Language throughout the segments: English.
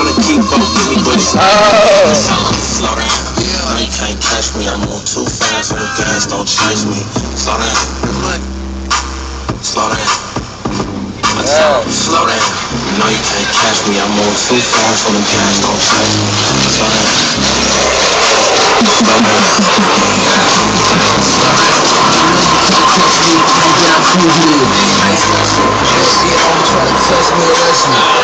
tryna keep up with me, but it's slow down. No, you can't catch me. I move too fast on the gas, don't chase me. Slow down. Slow down. Slow down. No, you can't catch me. I move too fast on the gas, don't chase me. Slow down. Slow down.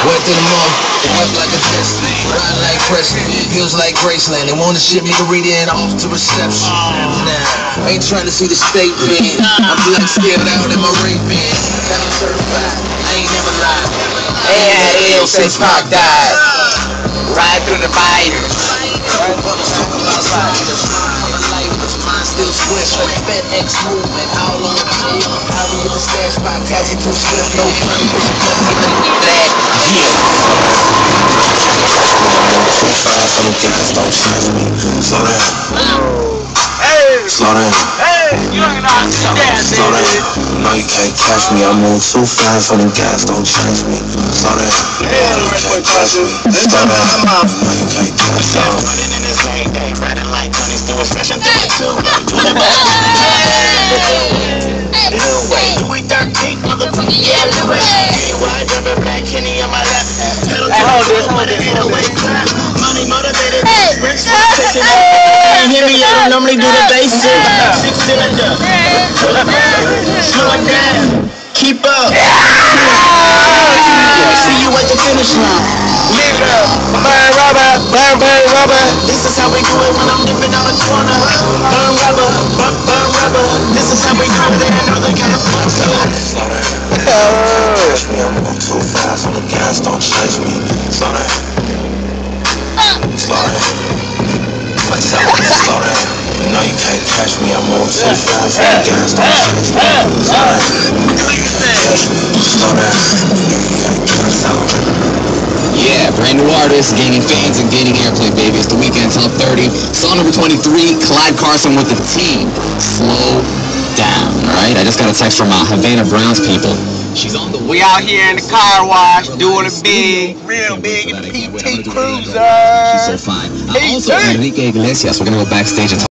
Went through the mall, whip like a Tesla, ride like Presley, heels like Graceland. They wanna ship me to Rita and off to reception. Nah, I ain't trying to see the state band. I'm black scared out in my ring band. Never certified, I ain't never lied. Yeah, since Pac died. Ride through the fire. Still swift, like FedEx movement, all on the move. How we get the stash spot, catch it too swift, no fun, That, yeah. Too fast on the gas, don't chase me. Slow down. Hey, Slow down. hey, you don't know how to dance, Slow baby. down. No, you can't catch me. I move too fast on the gas, don't chase me. Slow down. No, you can't catch me. Slow down. No, you can't catch me. Running in this lane, they riding like honey, still fresh and through Louis 13, motherfucker, yeah, Louis. Wide jumping black Kenny on my left. Hold this. Money motivated, rich, chasing it. Hear me, I don't normally do the basics. 6 cylinder. Slow it down. Keep up. See you at the finish line. Burn rubber. This is how we do it when I'm dipping on the corner. Burn rubber, burn rubber. This is how we do it in Northern California. Slow down. Catch me, I move too fast on the gas, don't chase me. Slow down. Slow down. Slow down. No, you can't catch me, I move too fast on the gas, don't chase me. Slow down. No, you can't catch me. Slow down. No, you can't catch me. Yeah, brand new artist, gaining fans and gaining airplay, baby. It's The Weeknd, Top 30. Song number 23, Clyde Carson with the team. Slow down, alright? I just got a text from Havana Browns people. She's on the way. We out here in the car wash doing it big, real big, PT Cruiser. She's so fine. Also, Enrique Iglesias, we're gonna go backstage and talk.